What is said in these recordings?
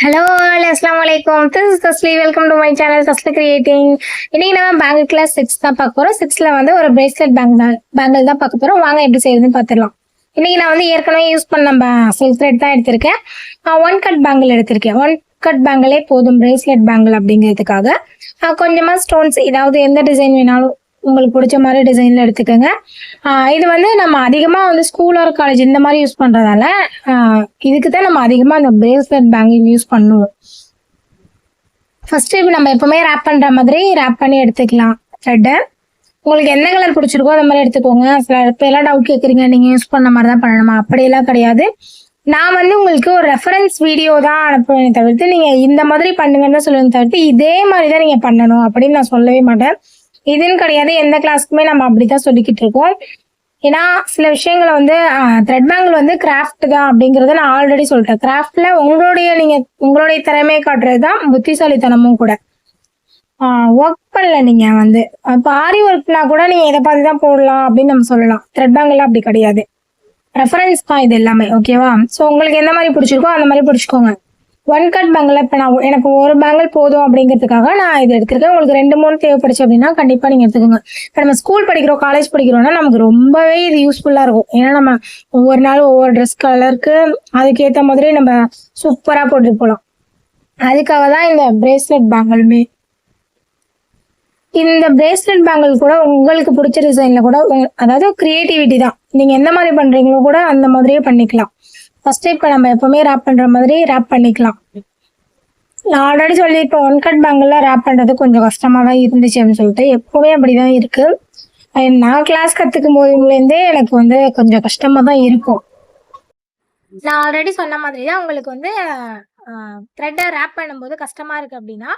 Hello அஸ்ஸலாமு அலைக்கும். This is Tasli. Welcome to my channel Tasli creating. இன்னைக்கு நம்ம பேங்கிள் கிளாஸ் 6 தான் பார்க்க போறோம். 6ல வந்து ஒரு பிரேஸ்லெட் பேங்கிள் தான் பார்க்க போறோம். வாங்க எப்படி செய்யுதுன்னு பார்த்துடலாம். இன்னைக்கு நான் வந்து ஏற்கனவே யூஸ் பண்ண சில்க் த்ரெட் தான் எடுத்திருக்கேன். 1 கட் பேங்கிள் எடுத்திருக்கேன். 1 கட் பேங்கிளே போதும் பிரேஸ்லெட் பேங்கிள் அப்படிங்கிறதுக்காக. கொஞ்சமா ஸ்டோன்ஸ், ஏதாவது எந்த டிசைன் வேணாலும் உங்களுக்கு பிடிச்ச மாதிரி டிசைன்ல எடுத்துக்கோங்க. இது வந்து நம்ம அதிகமா வந்து ஸ்கூல் ஒரு காலேஜ் இந்த மாதிரி யூஸ் பண்றதால இதுக்கு தான் நம்ம அதிகமா அந்த பிரேஸ்லெட் பேங்கிள் யூஸ் பண்ணுவோம். ஃபர்ஸ்ட் இப்போ நம்ம எப்பவுமே ரேப் பண்ற மாதிரி ரேப் பண்ணி எடுத்துக்கலாம் த்ரெட்டை. உங்களுக்கு என்ன கலர் பிடிச்சிருக்கோ அந்த மாதிரி எடுத்துக்கோங்க. இப்போ எல்லாம் டவுட் கேட்குறீங்க, நீங்க யூஸ் பண்ண மாதிரி தான் பண்ணணுமா? அப்படியெல்லாம் கிடையாது. நான் வந்து உங்களுக்கு ஒரு ரெஃபரன்ஸ் வீடியோ தான் அனுப்புவேன் தவிர்த்து நீங்க இந்த மாதிரி பண்ணுங்கன்னு சொல்லுவேன் தவிர்த்து இதே மாதிரி தான் நீங்க பண்ணணும் அப்படின்னு நான் சொல்லவே மாட்டேன். இதுன்னு கிடையாது, எந்த கிளாஸ்க்குமே நம்ம அப்படித்தான் சொல்லிக்கிட்டு இருக்கோம். ஏன்னா சில விஷயங்களை வந்து த்ரெட் பேங்கிள் வந்து கிராஃப்ட் தான் அப்படிங்கறத நான் ஆல்ரெடி சொல்லிட்டேன். கிராஃப்ட்ல உங்களுடைய திறமையை காட்டுறது தான் புத்திசாலித்தனமும் கூட. ஒர்க் பண்ணல நீங்க வந்து இப்போ ஆரி ஒர்க்னா கூட நீங்க இதை பார்த்து தான் போடலாம் அப்படின்னு நம்ம சொல்லலாம். த்ரெட் பேங்கிள் அப்படி கிடையாது, ரெஃபரன்ஸ் தான் இது எல்லாமே. ஓகேவா? ஸோ உங்களுக்கு எந்த மாதிரி பிடிச்சிருக்கோ அந்த மாதிரி பிடிச்சிக்கோங்க. 1 கட் பேங்கிள் இப்போ நான் எனக்கு ஒரு பேங்கிள் போதும் அப்படிங்கிறதுக்காக நான் இது எடுத்திருக்கேன். உங்களுக்கு 2-3 தேவைப்படுச்சு அப்படின்னா கண்டிப்பா நீங்க எடுத்துக்கோங்க. இப்போ நம்ம ஸ்கூல் படிக்கிறோம், காலேஜ் படிக்கிறோம்னா நமக்கு ரொம்பவே இது யூஸ்ஃபுல்லா இருக்கும். ஏன்னா நம்ம ஒவ்வொரு நாளும் ஒவ்வொரு ட்ரெஸ் கலருக்கு அதுக்கேற்ற மாதிரி நம்ம சூப்பரா போட்டு போகலாம். அதுக்காக தான் இந்த பிரேஸ்லெட் பேங்கிளுமே. இந்த பிரேஸ்லெட் பேங்கிள் கூட உங்களுக்கு பிடிச்ச டிசைன்ல கூட, அதாவது கிரியேட்டிவிட்டி தான். நீங்க எந்த மாதிரி பண்றீங்களோ கூட அந்த மாதிரியே பண்ணிக்கலாம். ஃபர்ஸ்ட் இப்போ நம்ம எப்பவுமே ரேப் பண்ற மாதிரி ரேப் பண்ணிக்கலாம். நான் ஆல்ரெடி சொல்லியிருப்பேன் 1 கட் பேங்கிள்ல ரேப் பண்றது கொஞ்சம் கஷ்டமா தான் இருந்துச்சு அப்படின்னு சொல்லிட்டு. எப்பவுமே அப்படிதான் இருக்கு. நான் கிளாஸ் கத்துக்கும் போதுலேருந்தே எனக்கு வந்து கொஞ்சம் கஷ்டமா தான் இருக்கும். நான் ஆல்ரெடி சொன்ன மாதிரி தான் உங்களுக்கு வந்து த்ரெட்டை ரேப் பண்ணும்போது கஷ்டமா இருக்கு அப்படின்னா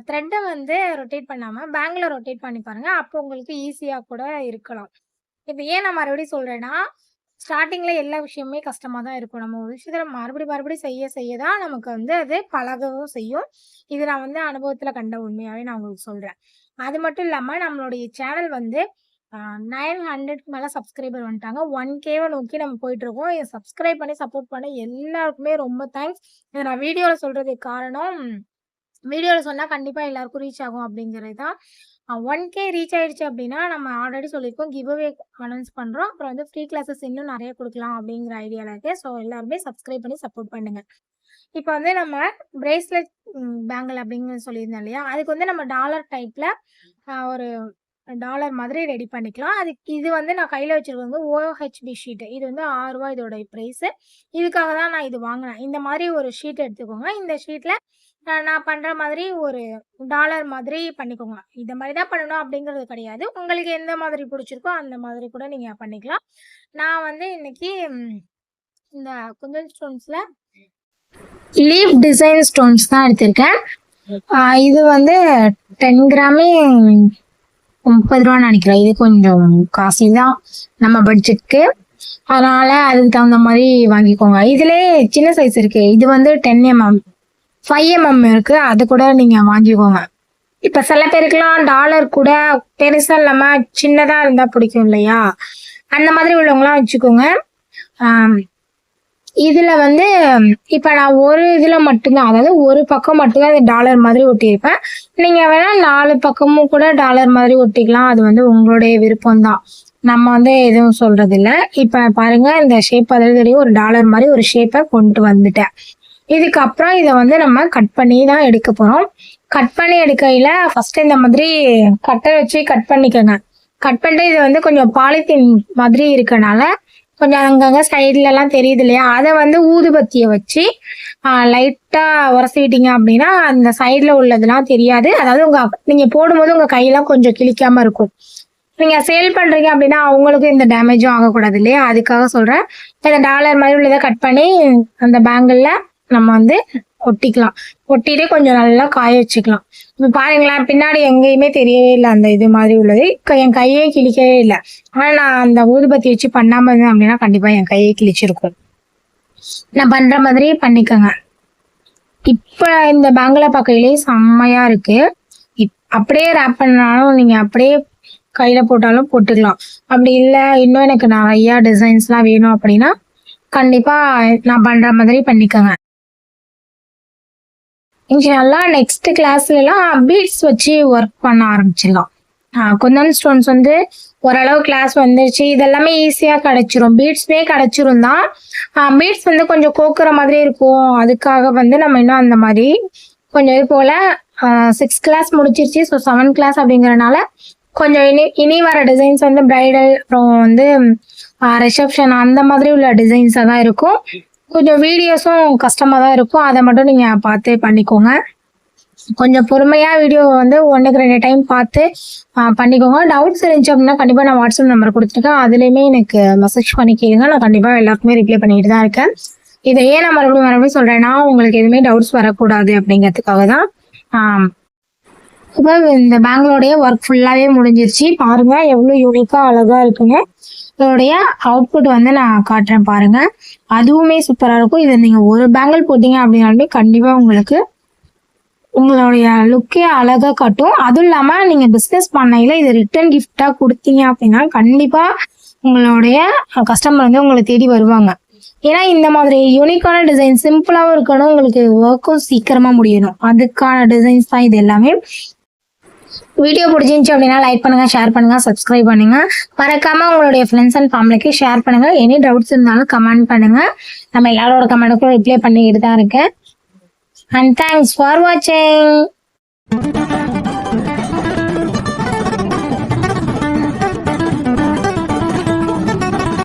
த்ரெட்டை வந்து ரொட்டேட் பண்ணாம பேங்கிளை ரொட்டேட் பண்ணி பாருங்க. அப்போ உங்களுக்கு ஈஸியா கூட இருக்கலாம். இப்போ ஏன் நான் மறுபடியும் சொல்றேன்னா, ஸ்டார்டிங்ல எல்லா விஷயமுமே கஷ்டமா தான் இருக்கும். நம்ம ஒரு விஷயத்துல மறுபடியும் செய்ய தான் நமக்கு வந்து அது பழகவும் செய்யும். இது நான் வந்து அனுபவத்துல கண்ட உண்மையாவே நான் உங்களுக்கு சொல்றேன். அது மட்டும் இல்லாம நம்மளுடைய சேனல் வந்து 900க்கு மேல சப்ஸ்கிரைபர் வந்துட்டாங்க. 1K நோக்கி நம்ம போயிட்டு இருக்கோம். சப்ஸ்கிரைப் பண்ணி சப்போர்ட் பண்ண எல்லாருக்குமே ரொம்ப தேங்க்ஸ். இதை நான் வீடியோல சொல்றதுக்கு காரணம், வீடியோல சொன்னா கண்டிப்பா எல்லாருக்கும் ரீச் ஆகும் அப்படிங்கிறது தான். 1K ரீச் ஆயிடுச்சு அப்படின்னா நம்ம ஆல்ரெடி சொல்லியிருக்கோம், கிவ் அவே அனௌன்ஸ் பண்றோம். அப்புறம் வந்து ஃப்ரீ கிளாஸஸ் இன்னும் நிறைய கொடுக்கலாம் அப்படிங்கிற ஐடியால இருக்கு. ஸோ எல்லாருமே சப்ஸ்கிரைப் பண்ணி சப்போர்ட் பண்ணுங்க. இப்போ வந்து நம்ம பிரேஸ்லெட் பேங்கிள் அப்படிங்கிறது சொல்லியிருந்தோம் இல்லையா, அதுக்கு வந்து நம்ம டாலர் டைப்ல ஒரு டாலர் மாதிரி ரெடி பண்ணிக்கலாம். அதுக்கு இது வந்து நான் கையில வச்சிருக்கிறது வந்து OHB ஷீட். இது வந்து ₹6 இதோட பிரைஸ். இதுக்காக தான் நான் இது வாங்கினேன். இந்த மாதிரி ஒரு ஷீட் எடுத்துக்கோங்க. இந்த ஷீட்ல நான் பண்ற மாதிரி ஒரு டாலர் மாதிரி பண்ணிக்கோங்க. இந்த மாதிரி தான் பண்ணணும் அப்படிங்கிறது கிடையாது. உங்களுக்கு எந்த மாதிரி பிடிச்சிருக்கோ அந்த மாதிரி கூட நீங்க பண்ணிக்கலாம். நான் வந்து இன்னைக்கு இந்த குந்தன் ஸ்டோன்ஸ்ல லீஃப் டிசைன் ஸ்டோன்ஸ் தான் எடுத்திருக்கேன். இது வந்து 10 கிராமே ₹30 நினைக்கிறேன். இது கொஞ்சம் காஸ்ட்லி தான் நம்ம பட்ஜெட்க்கு. அதனால அதுக்கு தகுந்த மாதிரி வாங்கிக்கோங்க. இதுலயே சின்ன சைஸ் இருக்கு. இது வந்து 10mm 5mm இருக்கு. அது கூட நீங்க வாங்கிக்கோங்க. இப்ப சில பேருக்குலாம் டாலர் கூட பெருசா இல்லாம சின்னதா இருந்தா பிடிக்கும் இல்லையா, அந்த மாதிரி உள்ளவங்களாம் வச்சுக்கோங்க. இதுல வந்து இப்ப நான் ஒரு இதுல மட்டும்தான், அதாவது ஒரு பக்கம் மட்டும்தான் இந்த டாலர் மாதிரி ஒட்டியிருப்பேன். நீங்க வேணா 4 பக்கமும் கூட டாலர் மாதிரி ஒட்டிக்கலாம். அது வந்து உங்களுடைய விருப்பம் தான். நம்ம வந்து எதுவும் சொல்றது இல்லை. இப்ப பாருங்க, இந்த ஷேப் அதாவது ஒரு டாலர் மாதிரி ஒரு ஷேப்பை கொண்டு வந்துட்டேன். இதுக்கப்புறம் இதை வந்து நம்ம கட் பண்ணி தான் எடுக்க போறோம். கட் பண்ணி எடுக்கையில ஃபர்ஸ்ட் இந்த மாதிரி கட்டை வச்சு கட் பண்ணிக்கோங்க. கட் பண்ணிட்டு இது வந்து கொஞ்சம் பாலித்தீன் மாதிரி இருக்கனால கொஞ்சம் அங்கங்க சைட்ல எல்லாம் தெரியுது இல்லையா, அதை வந்து ஊதுபத்தியை வச்சு லைட்டா உரசிவிட்டீங்க அப்படின்னா அந்த சைட்ல உள்ளதெல்லாம் தெரியாது. அதாவது நீங்க போடும்போது உங்க கையெல்லாம் கொஞ்சம் கிழிக்காம இருக்கும். நீங்க சேல் பண்றீங்க அப்படின்னா அவங்களுக்கும் இந்த டேமேஜும் ஆகக்கூடாது இல்லையா, அதுக்காக சொல்றேன். இந்த டாலர் மாதிரி உள்ளதை கட் பண்ணி அந்த பேங்கிள்ல நம்ம வந்து ஒட்டிக்கலாம். ஒட்டிட்டு கொஞ்சம் நல்லா காய வச்சுக்கலாம். இப்ப பாருங்களேன், பின்னாடி எங்கேயுமே தெரியவே இல்லை அந்த இது மாதிரி உள்ளது. என் கையே கிழிக்கவே இல்லை. ஆனா நான் அந்த ஊதுபத்தி வச்சு பண்ணாம இருந்தேன் அப்படின்னா கண்டிப்பா என் கையே கிழிச்சிருக்கும். நான் பண்ற மாதிரி பண்ணிக்கோங்க. இப்ப இந்த பேங்கிளை பார்க்கையிலே செம்மையா இருக்கு. அப்படியே ரேப் பண்ணாலும் நீங்க அப்படியே கையில போட்டாலும் போட்டுக்கலாம். அப்படி இல்லை இன்னும் எனக்கு நிறைய டிசைன்ஸ் எல்லாம் வேணும் அப்படின்னா கண்டிப்பா நான் பண்ற மாதிரி பண்ணிக்கோங்க. இன்ஷால்லா நெக்ஸ்ட் கிளாஸ்லாம் பீட்ஸ் வச்சு ஒர்க் பண்ண ஆரம்பிச்சிடலாம். குந்தன் ஸ்டோன்ஸ் வந்து ஓரளவு கிளாஸ் வந்துருச்சு. இதெல்லாமே ஈஸியா கிடைச்சிரும். பீட்ஸ்மே கிடைச்சிரும் தான். பீட்ஸ் வந்து கொஞ்சம் கோக்குற மாதிரி இருக்கும். அதுக்காக வந்து நம்ம இன்னும் அந்த மாதிரி கொஞ்சம் இது போல 6 கிளாஸ் முடிச்சிருச்சு. ஸோ 7 கிளாஸ் அப்படிங்கறனால கொஞ்சம் இனி வர டிசைன்ஸ் வந்து பிரைடல், அப்புறம் வந்து ரிசப்ஷன் அந்த மாதிரி உள்ள டிசைன்ஸாக தான் இருக்கும். கொஞ்சம் வீடியோஸும் கஷ்டமாக தான் இருக்கும். அதை மட்டும் நீங்கள் பார்த்து பண்ணிக்கோங்க. கொஞ்சம் பொறுமையாக வீடியோ வந்து 1-2 டைம் பார்த்து பண்ணிக்கோங்க. டவுட்ஸ் இருந்துச்சு அப்படின்னா கண்டிப்பாக நான் வாட்ஸ்அப் நம்பர் கொடுத்துருக்கேன். அதுலேயுமே எனக்கு மெசேஜ் பண்ணி கேளுங்க. நான் கண்டிப்பாக எல்லாருக்குமே ரிப்ளை பண்ணிட்டு தான் இருக்கேன். இதை ஏன் நான் மறுபடியும் சொல்கிறேன்னா, உங்களுக்கு எதுவுமே டவுட்ஸ் வரக்கூடாது அப்படிங்கிறதுக்காக தான். இப்போ இந்த பேங்களோடைய ஒர்க் ஃபுல்லாகவே முடிஞ்சிருச்சு. பாருங்க எவ்வளோ யூனிக்காக அழகாக இருக்குங்க. இதோடைய அவுட்புட் வந்து நான் காட்டுறேன் பாருங்க. அதுவுமே சூப்பராக இருக்கும். இதை நீங்கள் ஒரு பேங்கிள் போட்டீங்க அப்படின்னாலுமே கண்டிப்பாக உங்களுக்கு உங்களுடைய லுக்கே அழகாக காட்டும். அதுவும் இல்லாமல் நீங்கள் பிஸ்னஸ் பண்ணையில் இதை ரிட்டர்ன் கிஃப்டாக கொடுத்தீங்க அப்படின்னா கண்டிப்பாக உங்களுடைய கஸ்டமர் வந்து உங்களை தேடி வருவாங்க. ஏன்னா இந்த மாதிரி யூனிக்கான டிசைன் சிம்பிளாகவும் இருக்கணும், உங்களுக்கு ஒர்க்கும் சீக்கிரமாக முடியணும். அதுக்கான டிசைன்ஸ் தான் இது எல்லாமே. வீடியோ பிடிச்சிருந்துச்சு அப்படின்னா லைக் பண்ணுங்க, ஷேர் பண்ணுங்க, சப்ஸ்கிரைப் பண்ணுங்க. மறக்காம உங்களுடைய ஃப்ரெண்ட்ஸ் அண்ட் ஃபேமிலிக்கு ஷேர் பண்ணுங்க. எனி டவுட்ஸ் இருந்தாலும் கமெண்ட் பண்ணுங்க. நம்ம எல்லாரோட கமெண்ட்டுக்கும் ரிப்ளை பண்ணிக்கிட்டு தான் இருக்கேன். அண்ட் தேங்க்ஸ் ஃபார் வாட்சிங்.